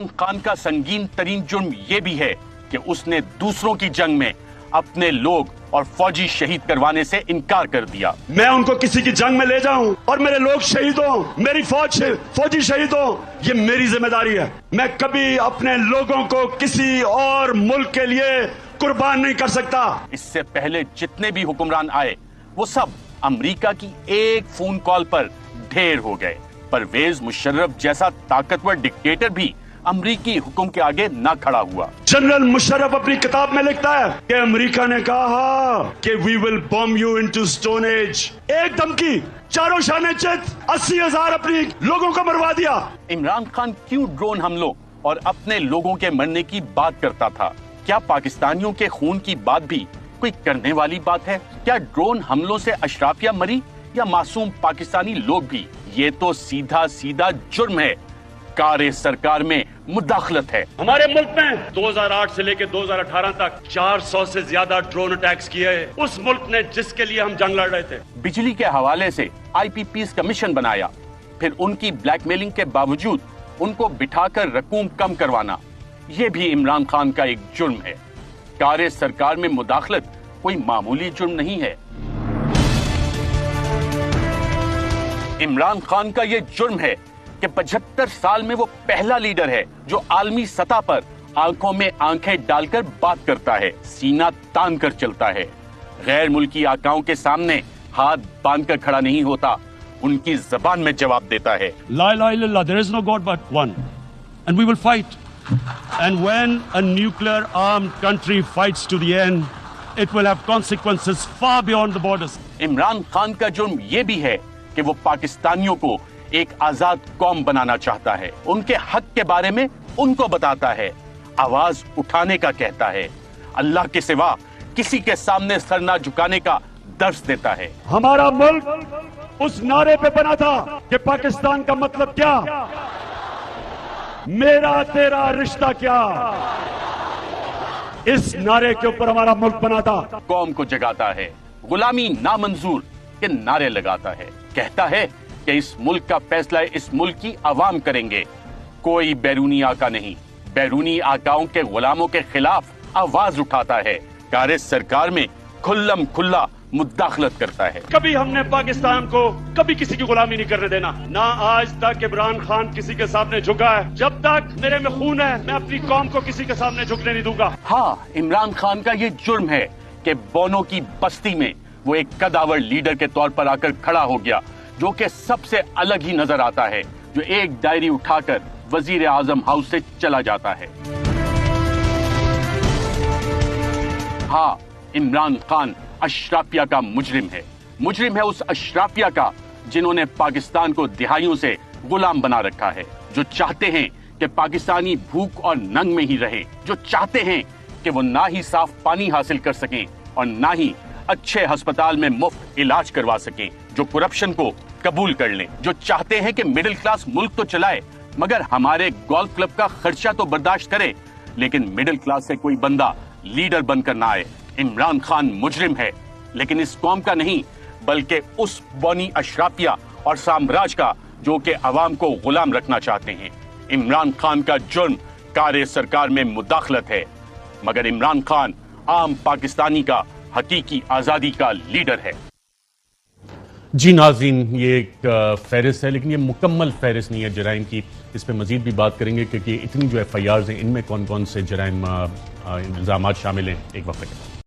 खान का संगीन तरीन जुर्म ये भी है कि उसने दूसरों की जंग में अपने लोग और फौजी शहीद करवाने से इनकार कर दिया। मैं उनको किसी की जंग में ले जाऊं और मेरे लोग शहीद हों, मेरी फौजी शहीद हो, ये मेरी जिम्मेदारी है। मैं कभी अपने लोगों को किसी और मुल्क के लिए कुर्बान नहीं कर सकता। इससे पहले जितने भी हुक्मरान आए वो सब अमेरिका की एक फोन कॉल पर ढेर हो गए। परवेज मुशर्रफ जैसा ताकतवर डिक्टेटर भी अमरीकी हुक्म के आगे ना खड़ा हुआ। जनरल मुशर्रफ अपनी किताब में लिखता है कि अमेरिका ने कहा कि we will bomb you into stone age. एक धमकी, चारों शाने चित, 80,000 अपनी लोगों को मरवा दिया। इमरान खान क्यों ड्रोन हमलों और अपने लोगों के मरने की बात करता था? क्या पाकिस्तानियों के खून की बात भी कोई करने वाली बात है? क्या ड्रोन हमलों से अशराफिया मरी या मासूम पाकिस्तानी लोग भी? ये तो सीधा सीधा जुर्म है। कारे सरकार में मुदाखलत है। हमारे मुल्क में 2008 से लेकर 2018 तक 400 से ज्यादा ड्रोन अटैक्स किए हैं उस मुल्क ने जिसके लिए हम जंग लड़ रहे थे। बिजली के हवाले से IPPs कमीशन बनाया, फिर उनकी ब्लैकमेलिंग के बावजूद उनको बिठाकर रकूम कम करवाना, ये भी इमरान खान का एक जुर्म है। कारे सरकार में मुदाखलत कोई मामूली जुर्म नहीं है। इमरान खान का ये जुर्म है कि 75 साल में वो पहला लीडर है जो आलमी सतह पर आंखों में आंखें डालकर बात करता है, सीना तान कर चलता है, गैर मुल्की आकाओं के सामने हाथ बांध कर खड़ा नहीं होता, उनकी जबान में जवाब देता है। ला इलाहा इल्लल्लाह, there is no God but one, and we will fight. And when a nuclear armed country fights to the end, it will have consequences far beyond the borders. Imran Khan का जुर्म ये भी है कि वो पाकिस्तानियों को एक आजाद कौम बनाना चाहता है, उनके हक के बारे में उनको बताता है, आवाज उठाने का कहता है, अल्लाह के सिवा किसी के सामने सर ना झुकाने का दर्स देता है। हमारा मुल्क उस नारे पे बना था कि पाकिस्तान का मतलब क्या, मेरा तेरा रिश्ता क्या, इस नारे के ऊपर हमारा मुल्क बना था। कौम को जगाता है, गुलामी नामंजूर के नारे लगाता है, कहता है कि इस मुल्क का फैसला इस मुल्क की आवाम करेंगे, कोई बैरूनी आका नहीं। बैरूनी आकाओं के गुलामों के खिलाफ आवाज उठाता है, कारे सरकार में खुल्लम खुल्ला मुदाखलत करता है। कभी हमने पाकिस्तान को कभी किसी की गुलामी नहीं करने देना, ना आज तक इमरान खान किसी के सामने झुका है। जब तक मेरे में खून है मैं अपनी कौम को किसी के सामने झुकने नहीं दूंगा। हाँ, इमरान खान का ये जुर्म है कि बोनो की बस्ती में वो एक कदावर लीडर के तौर पर आकर खड़ा हो गया, जो कि सबसे अलग ही नजर आता है, जो एक डायरी उठाकर वजीर आजम हाउस से चला जाता है। हाँ, इमरान खान अशराफिया का मुजरिम है उस अशराफिया का जिन्होंने पाकिस्तान को दिहाइयों से गुलाम बना रखा है, जो चाहते हैं कि पाकिस्तानी भूख और नंग में ही रहे, जो चाहते हैं कि वो ना ही साफ पानी हासिल कर सकें और ना ही अच्छे अस्पताल में मुफ्त इलाज करवा सकें, जो करप्शन को कबूल कर लें, जो चाहते हैं कि मिडिल क्लास मुल्क तो चलाए मगर हमारे गोल्फ क्लब का खर्चा तो बर्दाश्त करे, लेकिन मिडिल क्लास से कोई बंदा लीडर बनकर ना आए। इमरान खान मुजरिम है, लेकिन इस कौम का नहीं बल्कि उस बौनी अशराफिया और साम्राज्य का जो कि अवाम को गुलाम रखना चाहते हैं। इमरान खान का जुर्म कारे सरकार में मुदाखलत है, मगर इमरान खान आम पाकिस्तानी का हकीकी आजादी का लीडर है। जी नाज़रीन, ये एक फहरिस्त है, लेकिन ये मुकम्मल फहरिस्त नहीं है जराइम की। इस पर मजीद भी बात करेंगे क्योंकि इतनी जो FIRs हैं इनमें कौन कौन से जराइम इल्ज़ामात शामिल हैं। एक वक्त